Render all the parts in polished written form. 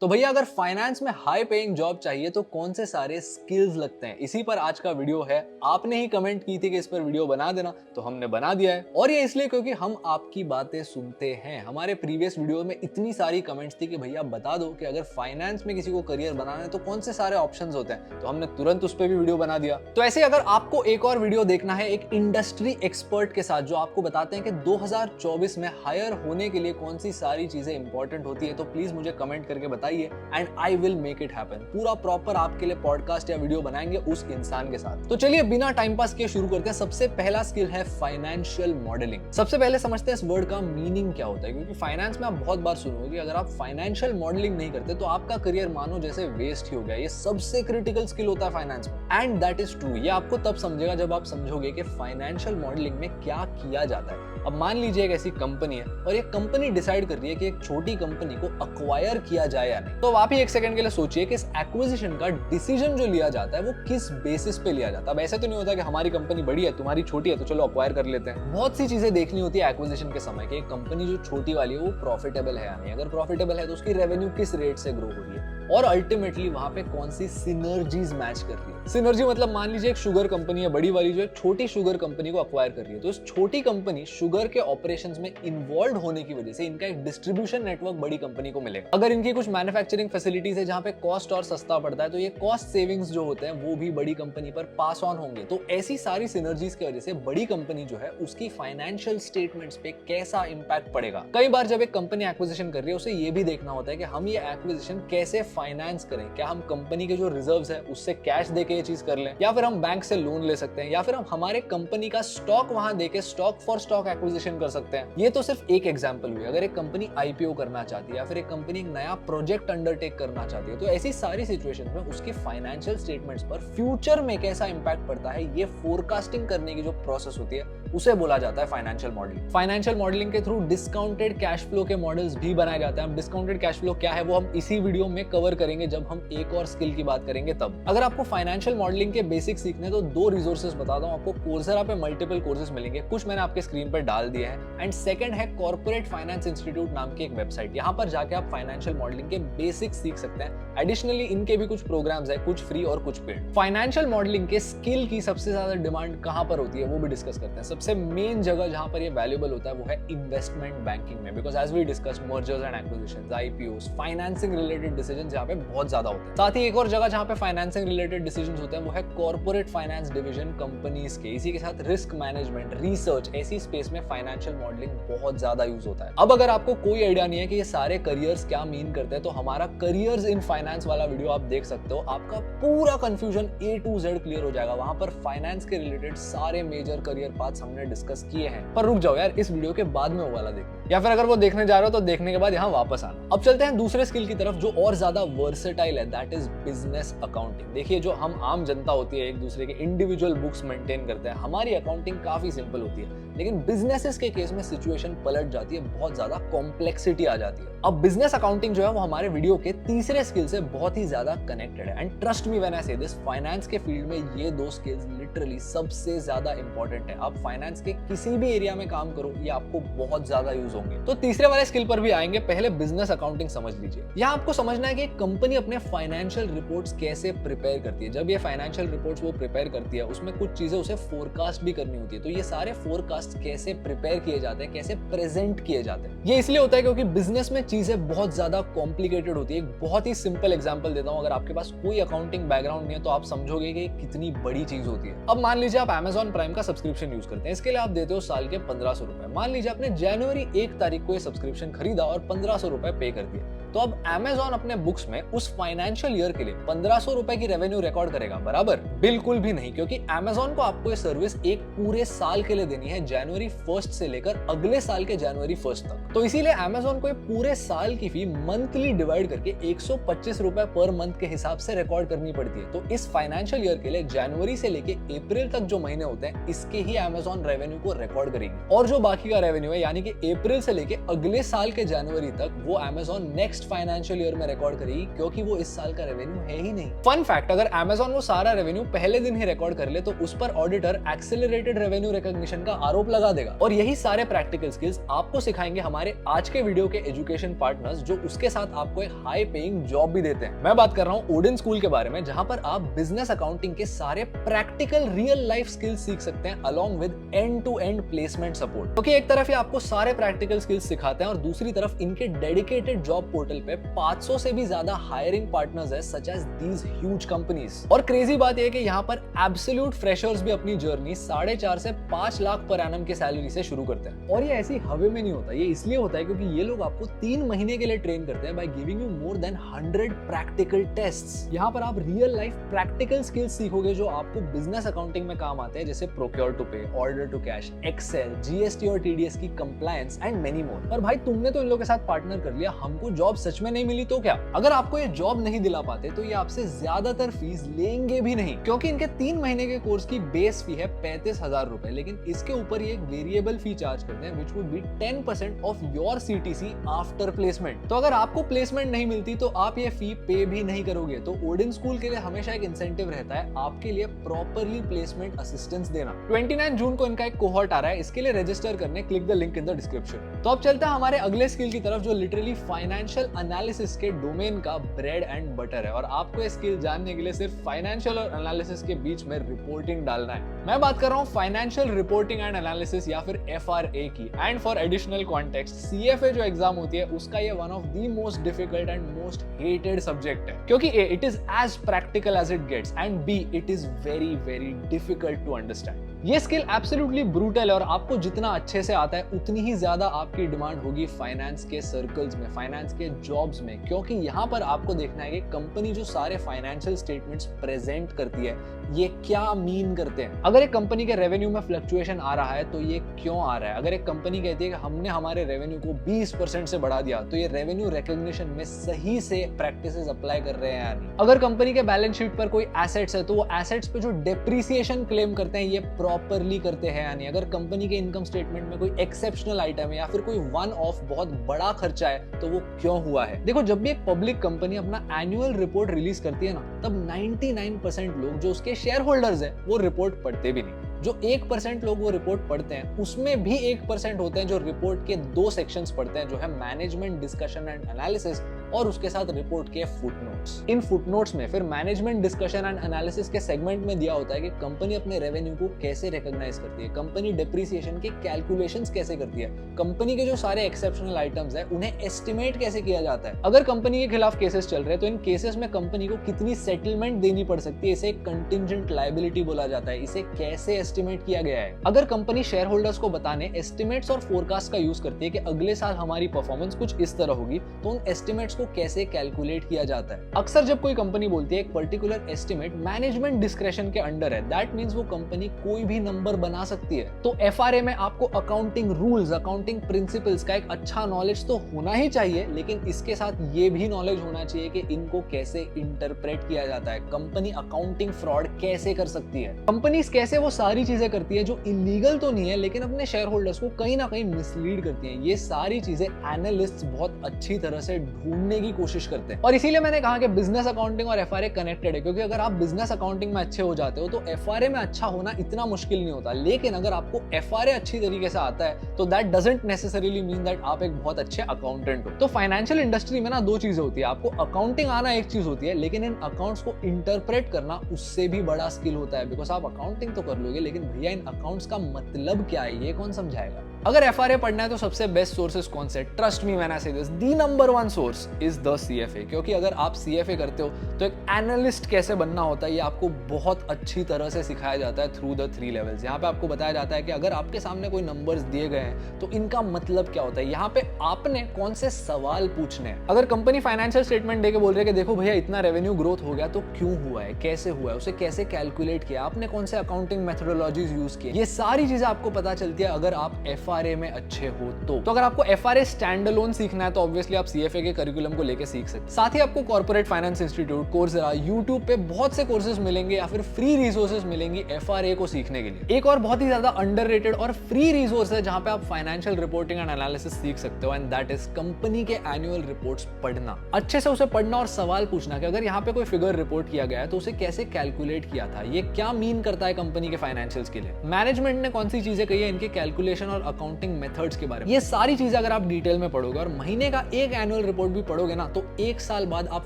तो भैया अगर फाइनेंस में हाई पेइंग जॉब चाहिए तो कौन से सारे स्किल्स लगते हैं, इसी पर आज का वीडियो है। आपने ही कमेंट की थी कि इस पर वीडियो बना देना, तो हमने बना दिया है। और ये इसलिए क्योंकि हम आपकी बातें सुनते हैं। हमारे प्रीवियस वीडियो में इतनी सारी कमेंट्स थी कि भैया बता दो कि अगर फाइनेंस में किसी को करियर बनाना है तो कौन से सारे ऑप्शंस होते हैं, तो हमने तुरंत उस पर भी वीडियो बना दिया। तो ऐसे अगर आपको एक और वीडियो देखना है एक इंडस्ट्री एक्सपर्ट के साथ जो आपको बताते हैं कि 2024 में हायर होने के लिए कौन सी सारी चीजें इंपॉर्टेंट होती है, तो प्लीज मुझे कमेंट करके बताइए and I will make it happen. पूरा प्रॉपर आपके लिए पॉडकास्ट या वीडियो बनाएंगे उस इंसान के साथ। तो चलिए बिना टाइम पास किए शुरू करते हैं। सबसे पहला स्किल है फाइनेंशियल मॉडलिंग। सबसे पहले समझते हैं इस वर्ड का मीनिंग क्या होता है, क्योंकि फाइनेंस में आप बहुत बार सुनोगे कि अगर आप फाइनेंशियल मॉडलिंग नहीं करते तो आपका करियर मानो जैसे वेस्ट ही हो गया। ये सबसे क्रिटिकल स्किल होता है फाइनेंस में एंड दैट इज ट्रू। ये आपको तब समझेगा जब आप समझोगे कि फाइनेंशियल मॉडलिंग में क्या किया जाता है। अब मान लीजिए एक ऐसी कंपनी है और ये कंपनी डिसाइड कर रही है कि एक छोटी कंपनी को अक्वायर किया जाए या नहीं। तो आप ही एक सेकंड के लिए सोचिए कि इस एक्विजिशन का डिसीजन जो लिया जाता है वो किस बेसिस पे लिया जाता है। अब ऐसे तो नहीं होता कि हमारी कंपनी बड़ी है तुम्हारी छोटी है तो चलो अक्वायर कर लेते हैं। बहुत सी चीजें देखनी होती है एक्विजिशन के समय कि एक कंपनी जो छोटी वाली है वो प्रॉफिटेबल है या नहीं। अगर प्रॉफिटेबल है तो उसकी रेवेन्यू किस रेट से ग्रो हो रही है और अल्टीमेटली वहां पे कौन सी सिनर्जीज मैच कर रही है। सिनर्जी मतलब मान लीजिए एक शुगर कंपनी है बड़ी वाली जो एक छोटी शुगर कंपनी को अक्वायर कर रही है, तो इस छोटी कंपनी शुगर के ऑपरेशंस में इन्वॉल्व होने की वजह से इनका एक डिस्ट्रीब्यूशन नेटवर्क बड़ी कंपनी को मिलेगा। अगर इनकी कुछ मैन्युफैक्चरिंग फैसिलिटीज है जहां पे कॉस्ट और सस्ता पड़ता है तो ये कॉस्ट सेविंग्स जो होते हैं वो भी बड़ी कंपनी पर पास ऑन होंगे। तो ऐसी सारी सिनर्जीज की वजह से बड़ी कंपनी जो है उसकी फाइनेंशियल स्टेटमेंट्स पे कैसा इंपैक्ट पड़ेगा। कई बार जब एक कंपनी एक्विजिशन कर रही है उसे ये भी देखना होता है कि हम ये एक्विजिशन कैसे फाइनेंस करें। क्या हम कंपनी के जो रिजर्व्स है उससे कैश देके ये चीज कर लें, या फिर हम बैंक से लोन ले सकते हैं, या फिर हम हमारे कंपनी का स्टॉक वहां देके स्टॉक फॉर स्टॉक एक्विजिशन कर सकते हैं। ये तो सिर्फ एक एग्जांपल हुई। अगर एक कंपनी आईपीओ करना चाहती है या फिर एक कंपनी एक नया प्रोजेक्ट अंडरटेक करना चाहती है तो ऐसी सारी सिचुएशंस में उसके फाइनेंशियल स्टेटमेंट्स पर फ्यूचर में कैसा इंपैक्ट पड़ता है ये फोरकास्टिंग करने की जो प्रोसेस होती है उसे बोला जाता है फाइनेंशियल मॉडलिंग। फाइनेंशियल मॉडलिंग के थ्रू डिस्काउंटेड कैश फ्लो के मॉडल्स भी बनाए जाते हैं। डिस्काउंटेड कैश फ्लो क्या है वो हम इसी वीडियो में कवर करेंगे जब हम एक और स्किल की बात करेंगे तब। अगर आपको फाइनेंशियल मॉडलिंग के बेसिक सीखने तो दो रिसोर्सेज बताता हूं आपको। कोर्सेरा पे मल्टीपल कोर्सेज मिलेंगे, कुछ मैंने आपके स्क्रीन पर डाल दिए हैं। एंड सेकंड है कॉर्पोरेट फाइनेंस इंस्टीट्यूट नाम की एक वेबसाइट। यहां पर जाके आप फाइनेंशियल मॉडलिंग के बेसिक सीख सकते हैं। एडिशनली इनके भी कुछ प्रोग्राम्स है, कुछ फ्री और कुछ पेड। फाइनेंशियल मॉडलिंग के स्किल की सबसे ज्यादा डिमांड कहां पर होती है वो भी डिस्कस करते हैं। सबसे मेन जगह जहां पर ये वैल्यूएबल होता है वो है इन्वेस्टमेंट बैंकिंग में, because as we discuss mergers and acquisitions, IPOs, financing related decisions यहां पे बहुत ज्यादा होते हैं। साथ ही एक और जगह जहां पे फाइनेंसिंग रिलेटेड डिसीजंस होते हैं वो है कॉर्पोरेट फाइनेंस डिवीजन कंपनीज के। इसी के साथ रिस्क मैनेजमेंट, रिसर्च, ऐसी स्पेस में फाइनेंशियल मॉडलिंग बहुत ज्यादा यूज होता है। अब अगर आपको कोई आइडिया नहीं है कि ये सारे करियर्स क्या मीन करते हैं तो हमारा करियर्स इन फाइनेंस वाला वीडियो आप देख सकते हो। आपका पूरा confusion A to Z clear हो जाएगा। वहां पर फाइनेंस के रिलेटेड सारे मेजर करियर पाथ्स हमने डिस्कस किए हैं। पर रुक जाओ यार, इस वीडियो के बाद में वो वाला देखो, या फिर अगर वो देखने जा रहे हो तो देखने के बाद यहाँ वापस आना। अब चलते हैं दूसरे स्किल की तरफ जो और ज्यादा वर्सेटाइल है, दैट इज बिजनेस अकाउंटिंग। देखिए जो हम आम जनता होती है एक दूसरे के इंडिविजुअल बुक्स मेंटेन करते हैं, हमारी अकाउंटिंग काफी सिंपल होती है, लेकिन बिजनेसेस के केस में सिचुएशन पलट जाती है, बहुत ज्यादा कॉम्प्लेक्सिटी आ जाती है। अब बिजनेस अकाउंटिंग जो है वो हमारे वीडियो के तीसरे स्किल से बहुत ही ज्यादा कनेक्टेड है। And trust me when I से दिस, फाइनेंस के फील्ड में ये दो स्किल्स लिटरली सबसे ज्यादा इंपॉर्टेंट है। आप फाइनेंस के किसी भी एरिया में काम करो ये आपको बहुत ज्यादा यूज होंगे। तो तीसरे वाले स्किल पर भी आएंगे, पहले बिजनेस अकाउंटिंग समझ लीजिए। यहाँ आपको समझना है कि एक कंपनी अपने फाइनेंशियल रिपोर्ट्स कैसे प्रिपेयर करती है। जब ये फाइनेंशियल रिपोर्ट्स वो प्रिपेयर करती है उसमें कुछ चीजें उसे फोरकास्ट भी करनी होती है। तो ये सारे फोरकास्ट कैसे प्रिपेयर किए जाते हैं, कैसे प्रेजेंट किए जाते हैं, ये इसलिए होता है क्योंकि बिजनेस में चीजें बहुत ज्यादा कॉम्प्लिकेटेड होती है। एक बहुत ही सिंपल एग्जांपल देता हूं, अगर आपके पास कोई अकाउंटिंग बैकग्राउंड नहीं है तो आप समझोगे कि कितनी बड़ी चीज होती है। अब मान लीजिए आप Amazon प्राइम का सब्सक्रिप्शन यूज करते हैं, इसके लिए आप देते हो साल के 1500 रुपए। मान लीजिए आपने जनवरी 1 तारीख को ये सब्सक्रिप्शन खरीदा और 1500 रुपए पे कर दिए, तो अब Amazon अपने बुक्स में उस फाइनेंशियल ईयर के लिए 1500 रुपए की रेवेन्यू रिकॉर्ड करेगा बराबर? बिल्कुल भी नहीं, क्योंकि Amazon को आपको ये सर्विस एक पूरे साल के लिए देनी है, जनवरी 1 से लेकर अगले साल के जनवरी 1 तक। तो इसीलिए Amazon को पूरे साल की फी मंथली डिवाइड करके 125 रुपए पर मंथ के हिसाब से रिकॉर्ड करनी पड़ती है। तो इस फाइनेंशियल ईयर के लिए जनवरी से लेके अप्रैल तक जो महीने होते हैं इसके ही Amazon रेवेन्यू को रिकॉर्ड करेगी, और जो बाकी का रेवेन्यू है यानी कि अप्रैल से लेके अगले साल के जनवरी तक वो Amazon next next financial year में रिकॉर्ड करेगी, क्योंकि वो इस साल का रेवेन्यू है ही नहीं। फन फैक्ट, अगर Amazon वो सारा रेवेन्यू पहले दिन ही रिकॉर्ड कर ले तो उस पर ऑडिटर एक्सेलरेटेड रेवेन्यू रिकॉग्निशन का आरोप लगा देगा। और यही सारे प्रैक्टिकल स्किल्स आपको सिखाएंगे हमारे आज के वीडियो के एजुकेशन पार्टनर्स, जो उसके साथ आपको एक हाई पेइंग जॉब भी देते हैं। मैं बात कर रहा हूँ ओडिन स्कूल के बारे में, जहां पर आप बिजनेस अकाउंटिंग के सारे प्रैक्टिकल रियल लाइफ स्किल्स सीख सकते हैं along with end to end placement support. क्योंकि एक तरफ ये आपको सारे प्रैक्टिकल स्किल्स सिखाते हैं और दूसरी तरफ इनके डेडिकेटेड जॉब पोर्टल पे 500 से भी ज्यादा हायरिंग पार्टनर्स है such as these huge companies. और क्रेजी बात यह है कि यहाँ पर एब्सोल्यूट फ्रेशर्स भी अपनी जर्नी 4.5 से 5 लाख पर एनम के सैलरी से शुरू करते हैं। और ये ऐसी हवे में नहीं होता, ये इसलिए होता है क्योंकि ये लोग आपको 3 महीने के लिए ट्रेन करते हैं by giving you more than 100 practical tests. यहाँ पर आप रियल लाइफ प्रैक्टिकल स्किल्स सीखोगे जो आपको बिजनेस अकाउंटिंग में काम आते हैं, जैसे procure to pay, order to cash, excel, GST और टीडीएस की कंप्लायंस एंड मेनी मोर। और भाई तुमने तो इन लोगों के साथ पार्टनर कर लिया, हमको जॉब सच में नहीं मिली तो क्या? अगर आपको ये जॉब नहीं दिला पाते तो ये आपसे ज्यादातर फीस लेंगे भी नहीं, क्योंकि इनके 3 महीने के कोर्स की बेस फी है 35,000 रुपए, लेकिन इसके ऊपर ये एक वेरिएबल फी चार्ज करते हैं which would be 10% of your CTC after placement. तो अगर आपको प्लेसमेंट नहीं मिलती तो आप ये फी पे भी नहीं करोगे। तो ओडिन स्कूल के लिए हमेशा एक इंसेंटिव रहता है आपके लिए प्रॉपर्ली प्लेसमेंट असिस्टेंस देना। 29 जून को इनका एक कोहॉर्ट आ रहा है, इसके लिए रजिस्टर करने click the link in the description. तो अब चलते हैं हमारे अगले स्किल की तरफ, जो लिटरली फाइनेंशियल एनालिसिस के डोमेन का ब्रेड एंड बटर है। और आपको ये स्किल जानने के लिए सिर्फ फाइनेंशियल और एनालिसिस के बीच में रिपोर्टिंग डालना है। मैं बात कर रहा हूँ फाइनेंशियल रिपोर्टिंग एंड एनालिसिस या फिर FRA की। And for additional context, CFA जो एग्जाम होती है उसका ये one of the most difficult and most hated subject है, क्योंकि A, it is as practical as it gets, and B, it is very very difficult to understand. ये skill absolutely brutal है और आपको जितना अच्छे से आता है उतनी ही ज्यादा आपकी डिमांड होगी फाइनेंस के सर्कल्स में, फाइनेंस के जॉब्स में, क्योंकि यहाँ पर आपको देखना है कि कंपनी जो सारे फाइनेंशियल स्टेटमेंट्स प्रेजेंट करती है ये क्या मीन करते हैं। अगर एक कंपनी के रेवेन्यू में फ्लक्चुएशन आ रहा है तो ये क्यों आ रहा है? अगर एक कंपनी कहती है कि हमने हमारे रेवेन्यू को 20% से बढ़ा दिया तो ये रेवेन्यू रिकॉग्निशन में सही से प्रैक्टिसेस अप्लाई कर रहे हैं या नहीं? अगर कंपनी के बैलेंस शीट पर कोई एसेट्स है तो वो एसेट्स पे जो डेप्रिसिएशन क्लेम करते हैं ये प्रॉपर्ली करते हैं या नहीं? अगर कंपनी के इनकम स्टेटमेंट में कोई एक्सेप्शनल आइटम है या फिर कोई वन ऑफ बहुत बड़ा खर्चा है तो वो क्यों हुआ है? देखो, जब भी एक पब्लिक कंपनी अपना एनुअल रिपोर्ट रिलीज करती है ना, तब 99% लोग जो उसके शेयर होल्डर्स है वो रिपोर्ट पढ़ते भी नहीं। जो 1% लोग वो रिपोर्ट पढ़ते हैं उसमें भी 1% होते हैं जो रिपोर्ट के 2 सेक्शंस पढ़ते हैं, जो है मैनेजमेंट डिस्कशन एंड एनालिसिस और उसके साथ रिपोर्ट के फुटनोट्स। इन फुटनोट्स में फिर मैनेजमेंट डिस्कशन एंड एनालिसिस के सेगमेंट में दिया होता है कि कंपनी अपने रेवेन्यू को कैसे रिकॉग्नाइज करती है, कंपनी डेप्रिसिएशन के कैलकुलेशंस कैसे करती है, कंपनी के जो सारे एक्सेप्शनल आइटम्स है उन्हें एस्टिमेट कैसे किया जाता है, अगर कंपनी के खिलाफ केसेस चल रहे हैं तो इन केसेस में कंपनी को कितनी सेटलमेंट देनी पड़ सकती है, इसे कंटिंजेंट लायबिलिटी बोला जाता है, इसे कैसे एस्टिमेट किया गया है। अगर कंपनी शेयर होल्डर्स को बताने एस्टिमेट्स और फोरकास्ट का यूज करती है कि अगले साल हमारी परफॉर्मेंस कुछ इस तरह होगी, तो उन एस्टिमेट्स को कैसे कैलकुलेट किया जाता है। अक्सर जब कोई कंपनी बोलती है एक पर्टिकुलर एस्टिमेट मैनेजमेंट डिस्क्रेशन के अंडर है, दैट मींस वो कंपनी कोई भी नंबर बना सकती है। तो FRA में आपको अकाउंटिंग रूल्स, अकाउंटिंग प्रिंसिपल्स का एक अच्छा नॉलेज तो होना ही चाहिए, लेकिन इसके साथ ये भी नॉलेज होना चाहिए कि इनको कैसे इंटरप्रेट किया जाता है, कंपनी अकाउंटिंग फ्रॉड कैसे कर सकती है, कंपनीज कैसे वो सारी चीजें करती है जो इलीगल तो नहीं है लेकिन अपने शेयर होल्डर्स को कहीं ना कहीं मिसलीड करती हैं। ये सारी चीजें एनालिस्ट्स बहुत अच्छी तरह से ढूंढने की कोशिश करते हैं। और इसीलिए मैंने कहा कि बिजनेस अकाउंटिंग और FRA कनेक्टेड है, क्योंकि अगर आप बिजनेस अकाउंटिंग में अच्छे हो जाते हो तो FRA में अच्छा होना इतना मुश्किल नहीं होता। लेकिन अगर आपको FRA अच्छी तरीके से आता है तो that doesn't necessarily mean that आप एक बहुत अच्छे अकाउंटेंट हो। तो फाइनेंशियल इंडस्ट्री में ना 2 चीजें होती है, आपको अकाउंटिंग आना एक चीज होती है, लेकिन इन अकाउंट्स को इंटरप्रेट करना उससे भी बड़ा स्किल होता है। बिकॉज आप अकाउंटिंग तो कर लोगे, लेकिन भैया इन अकाउंट्स का मतलब क्या है ये कौन समझाएगा? अगर FRA पढ़ना है तो सबसे बेस्ट सोर्सेज कौन से? ट्रस्ट मी व्हेन आई से this, the number 1 source is the CFA। क्योंकि अगर आप CFA करते हो तो एक एनालिस्ट कैसे बनना होता है ये आपको बहुत अच्छी तरह से सिखाया जाता है थ्रू द 3 लेवल्स। यहाँ पे आपको बताया जाता है कि अगर आपके सामने कोई नंबर्स दिए गए हैं तो इनका मतलब क्या होता है, यहाँ पे आपने कौन से सवाल पूछने हैं। अगर कंपनी फाइनेंशियल स्टेटमेंट देके बोल रही है कि देखो भैया इतना रेवेन्यू ग्रोथ हो गया तो क्यों हुआ है, कैसे हुआ है, उसे कैसे कैलकुलेट किया, आपने कौन से अकाउंटिंग मेथोडोलॉजीज यूज किए, ये सारी चीजें आपको पता चलती है अगर आप FRA में अच्छे हो तो अगर आपको FRA स्टैंड अलोन सीखना है तो ऑब्वियसली आप CFA के करिकुलम को लेके सीख सकते हैं। साथ ही आपको corporate finance institute, Coursera, YouTube पे बहुत से कोर्सेज मिलेंगे या फिर फ्री रिसोर्सेज मिलेंगी FRA को सीखने के लिए। एक और बहुत ही ज्यादा अंडररेटेड और फ्री रिसोर्स है जहां पे आप फाइनेंशियल रिपोर्टिंग एंड एनालिसिस सीख सकते हो, एंड दैट इज कंपनी के एनुअल रिपोर्ट्स पढ़ना, अच्छे से उसे पढ़ना और सवाल पूछना कि अगर यहाँ पे कोई फिगर रिपोर्ट किया गया है तो उसे कैसे कैलकुलेट किया था, ये क्या मीन करता है कंपनी के फाइनेंशियल्स के लिए, मैनेजमेंट ने कौन सी चीजें कही है इनके कैलकुलेशन और अकाउंटिंग मेथड्स के बारे में। ये सारी चीजें अगर आप डिटेल में पढ़ोगे और महीने का एक एनुअल रिपोर्ट भी पढ़ोगे ना तो एक साल बाद आप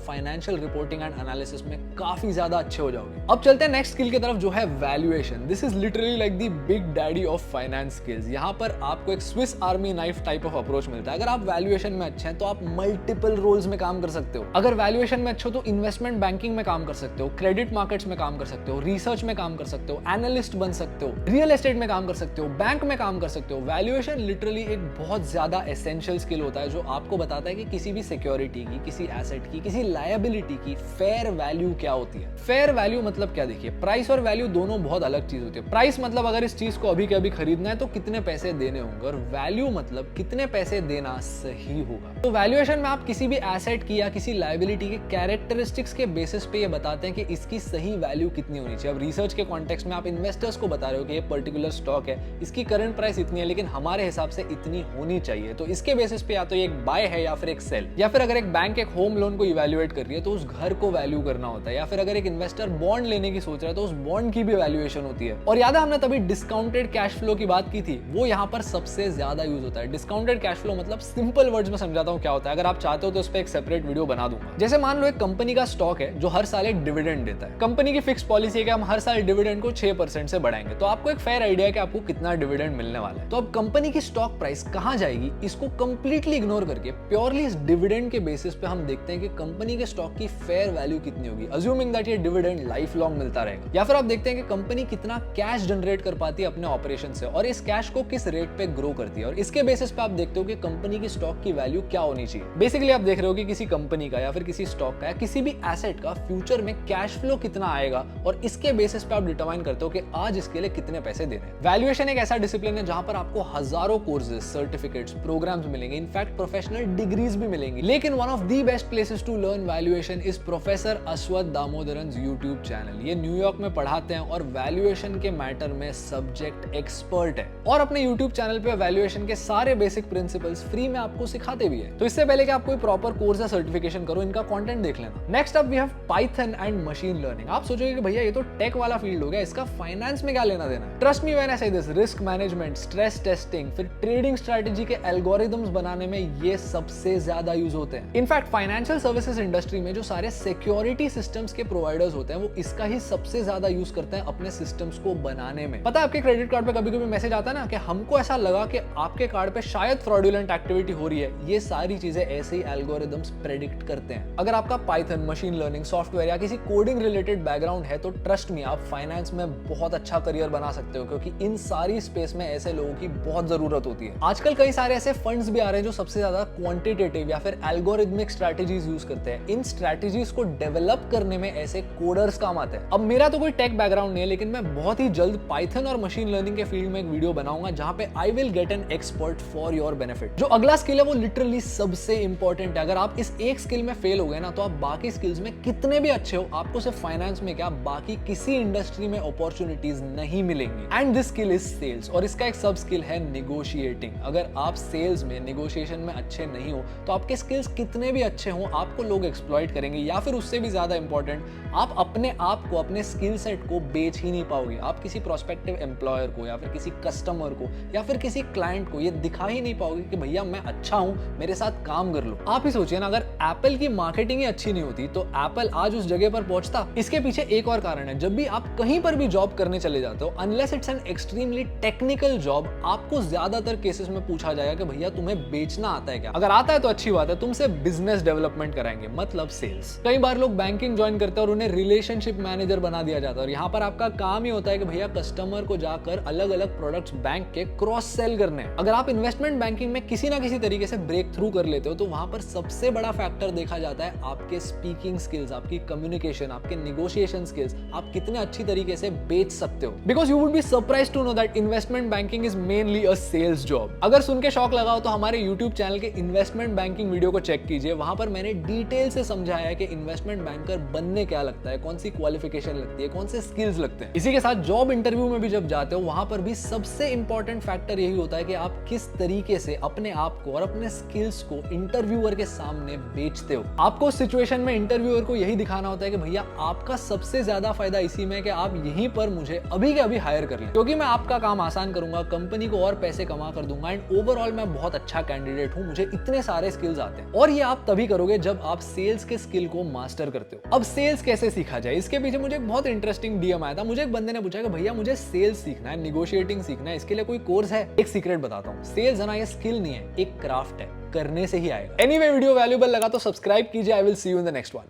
फाइनेंशियल रिपोर्टिंग एंड एनालिसिस में काफी ज्यादा अच्छे हो जाओगे। अब चलते हैं नेक्स्ट स्किल की तरफ जो है valuation. This is literally like the big daddy of finance skills. यहाँ पर आपको एक Swiss army knife type of approach मिलता है। अगर आप वैल्यूएशन में अच्छे हैं तो आप मल्टीपल रोल्स में काम कर सकते हो। अगर वैल्यूएशन में अच्छे हो तो इन्वेस्टमेंट बैंकिंग में काम कर सकते हो, क्रेडिट मार्केट्स में काम कर सकते हो, रिसर्च में काम कर सकते हो, एनालिस्ट बन सकते हो, रियल एस्टेट में काम कर सकते हो, बैंक में काम कर सकते हो। वैल्यूएशन लिटरली एक बहुत ज्यादा एसेंशियल स्किल होता है जो आपको बताता है कि किसी भी सिक्योरिटी की, किसी एसेट की, किसी लायबिलिटी की फेयर वैल्यू क्या होती है। फेयर वैल्यू मतलब क्या, देखिए प्राइस और वैल्यू दोनों बहुत अलग चीज होती है। प्राइस मतलब अगर इस चीज को अभी के अभी खरीदना है तो कितने पैसे देने होंगे, और वैल्यू मतलब कितने पैसे देना सही होगा। तो वैल्यूएशन में आप किसी भी एसेट की या किसी लायबिलिटी के कैरेक्टरिस्टिक्स के बेसिस पे ये बताते हैं कि इसकी सही वैल्यू कितनी होनी चाहिए। अब रिसर्च के कॉन्टेक्स्ट में आप इन्वेस्टर्स को बता रहे हो कि ये पर्टिकुलर स्टॉक है, इसकी करंट प्राइस इतनी है लेकिन हमारे हिसाब से इतनी होनी चाहिए, तो इसके बेसिस पे या तो ये एक बाय है या फिर एक सेल। या फिर अगर एक बैंक एक होम लोन को इवैल्यूएट कर रही है तो उस घर को वैल्यू करना होता है। या फिर अगर एक इन्वेस्टर बॉन्ड लेने की सोच रहा है तो उस बॉन्ड की भी वैल्यूएशन होती है। और याद है हमने तभी डिस्काउंटेड कैश फ्लो की बात की थी, वो यहाँ पर सबसे ज्यादा यूज होता है। डिस्काउंटेड कैश फ्लो मतलब सिंपल वर्ड्स में समझाता हूँ क्या होता है, अगर आप चाहते हो तो उस पर एक सेपरेट वीडियो बना दूंगा। जैसे मान लो एक कंपनी का स्टॉक है जो हर साल एक डिविडेंड देता है। कंपनी की फिक्स पॉलिसी है कि हम हर साल डिविडेंड को 6% से बढ़ाएंगे, तो आपको एक फेयर आइडिया है कि आपको कितना डिविडेंड मिलने वाला है। तो अब कंपनी की स्टॉक प्राइस कहां जाएगी इसको कंप्लीटली इग्नोर करके प्योरली इस डिविडेंड के बेसिस पे हम देखते हैं कि कंपनी के स्टॉक की फेयर वैल्यू कितनी होगी, अज्यूमिंग दैट ये डिविडेंड लाइफ लॉन्ग मिलता रहेगा। या फिर आप देखते हैं कि कंपनी कितना कैश जनरेट कर पाती है अपने ऑपरेशन से और इस कैश को किस रेट पे ग्रो करती है, और इसके बेसिस पे आप देखते हो कि कंपनी की स्टॉक की वैल्यू क्या होनी चाहिए। बेसिकली आप देख रहे हो कि किसी कंपनी का या फिर किसी स्टॉक का या किसी भी एसेट का फ्यूचर में कैश फ्लो कितना आएगा, और इसके बेसिस पे आप डिटरमाइन करते हो कि आज इसके लिए कितने पैसे देने हैं। वैल्यूएशन एक ऐसा डिसिप्लिन है जहां पर आपको हजारों कोर्सेज, सर्टिफिकेट्स, प्रोग्राम्स मिलेंगे, इनफैक्ट प्रोफेशनल डिग्रीज भी मिलेंगी। लेकिन one of the best places to learn valuation is professor Aswath Damodaran's YouTube channel. ये न्यूयॉर्क में पढ़ाते हैं और वैल्यूएशन के मैटर में सब्जेक्ट एक्सपर्ट है, और अपने यूट्यूब चैनल पे वैल्यूएशन के सारे बेसिक प्रिंसिपल्स फ्री में आपको सिखाते भी है। तो इससे पहले कि आप कोई प्रॉपर कोर्स या सर्टिफिकेशन करो, इनका कंटेंट देख लेना। Next up we have Python and machine learning. आप सोचोगे कि भैया ये तो टेक वाला फील्ड हो गया, इसका फाइनेंस में क्या लेना देना है। ट्रस्ट मी व्हेन आई से this, risk management, stress testing, फिर ट्रेडिंग स्ट्रेटजी के एल्गोरिथम्स बनाने में ये सबसे ज्यादा यूज होते हैं। इनफैक्ट फाइनेंशियल सर्विसेज इंडस्ट्री में जो सारे सिक्योरिटी सिस्टम्स के प्रोवाइडर्स होते हैं वो इसका ही सबसे ज्यादा यूज करते हैं अपने सिस्टम्स को बनाने में। पता है आपके क्रेडिट कार्ड पे कभी-कभी मैसेज आता है ना कि हमको ऐसा लगा कि आपके कार्ड पे शायद फ्रॉडुलेंट एक्टिविटी हो रही है। ये सारी चीजें ऐसे ही एल्गोरिथम्स प्रेडिक्ट करते हैं। अगर आपका पाइथन, मशीन लर्निंग, सॉफ्टवेयर या किसी कोडिंग रिलेटेड बैकग्राउंड है तो ट्रस्ट मी आप फाइनेंस में बहुत अच्छा करियर बना सकते हो, क्योंकि इन सारी स्पेस में ऐसे लोगों की बहुत जरूरत होती है। आजकल कई सारे ऐसे फंड्स भी आ रहे हैं जो सबसे ज्यादा क्वांटिटेटिव या फिर एल्गोरिथमिक स्ट्रेटजीज यूज करते हैं। इन स्ट्रेटजीज को डेवलप करने में ऐसे कोडर्स काम आते हैं। अब मेरा तो कोई टेक बैकग्राउंड नहीं है, लेकिन मैं बहुत ही जल्द पाइथन और मशीन लर्निंग के फील्ड में एक वीडियो बनाऊंगा जहां पे I will get an expert for your benefit. जो अगला स्किल है वो लिटरली सबसे इंपॉर्टेंट है। अगर आप इस एक स्किल में फेल हो गए ना तो आप बाकी स्किल्स में कितने भी अच्छे हो, आपको सिर्फ फाइनेंस में क्या बाकी किसी इंडस्ट्री में अपॉर्चुनिटीज नहीं मिलेंगी। And this skill is sales, और इसका एक सब स्किल है निगोशिएटिंग। अगर आप सेल्स में, नेगोशिएशन में अच्छे नहीं हो तो आपके स्किल्स कितने भी अच्छे हो आपको लोग एक्सप्लॉइट करेंगे, या फिर उससे भी ज्यादा इंपॉर्टेंट आप अपने आप को, अपने स्किल सेट को बेच ही नहीं पाओगे। आप किसी प्रोस्पेक्टिव एम्प्लॉयर को या फिर किसी कस्टमर को या फिर किसी क्लाइंट को ये दिखा ही नहीं पाओगे कि भैया मैं अच्छा हूं, मेरे साथ काम कर लो। आप ही सोचिए ना, अगर एप्पल की मार्केटिंग ही अच्छी नहीं होती तो एप्पल आज उस जगह पर पहुंचता। इसके पीछे एक और कारण है, जब भी आप कहीं पर भी जॉब करने चले जाते हो, unless it's an extremely technical job, आपको ज्यादातर केसेस में पूछा जाएगा कि भैया तुम्हें बेचना आता है क्या। अगर आता है तो अच्छी बात है, तुमसे बिजनेस डेवलपमेंट कराएंगे, मतलब सेल्स। कई बार लोग बैंकिंग ज्वाइन करते हैं और उन्हें रिलेशनशिप मैनेजर बना दिया जाता है, और यहाँ पर आपका काम ही होता है कि भैया कस्टमर को जाकर अलग अलग प्रोडक्ट्स बैंक के क्रॉस सेल करने। अगर आप इन्वेस्टमेंट बैंकिंग में किसी ना किसी तरीके से ब्रेक थ्रू कर लेते हो तो वहां पर सबसे बड़ा फैक्टर देखा जाता है आपके स्पीकिंग स्किल्स, आपकी कम्युनिकेशन, आपके नेगोशिएशन स्किल्स, आप कितने अच्छी तरीके से बेच सकते हो। Because you would be surprised to know that investment banking is mainly actually a sales job? अगर सुन के शौक लगा हो तो हमारे यूट्यूब चैनल के इन्वेस्टमेंट बैंकिंग वीडियो को चेक कीजिए। वहां पर मैंने डिटेल से समझाया है कि इन्वेस्टमेंट बैंकर बनने क्या लगता है, कौन सी क्वालिफिकेशन लगती है, कौन से स्किल्स लगते हैं। इसी के साथ जॉब इंटरव्यू में भी जब जाते हो वहां पर भी सबसे इंपॉर्टेंट फैक्टर यही होता है कि आप किस तरीके से अपने आप को और अपने स्किल्स को इंटरव्यूअर के सामने बेचते हो। आपको उस सिचुएशन में इंटरव्यूअर को यही दिखाना होता है कि भैया आपका सबसे ज्यादा फायदा इसी में कि आप यहीं पर मुझे अभी के अभी हायर कर लें, क्योंकि मैं आपका काम आसान करूंगा, कंपनी को और पैसे कमा कर दूंगा एंड ओवरऑल मैं बहुत अच्छा कैंडिडेट हूं, मुझे इतने सारे स्किल्स आते हैं। और ये आप तभी करोगे जब आप सेल्स के स्किल को मास्टर करते हो। अब सेल्स कैसे सीखा जाए, इसके पीछे मुझे एक बहुत इंटरेस्टिंग डीएम आया था। मुझे एक बंदे ने पूछा कि भैया मुझे सेल्स सीखना है, निगोशिएटिंग सीखना है, इसके लिए कोई कोर्स है? एक सीक्रेट बताता हूं, सेल्स है ना ये स्किल नहीं है, एक क्राफ्ट है, करने से ही आएगा। एनीवे वीडियो वैल्यूएबल लगा तो सब्सक्राइब कीजिए। I will see you in the next one.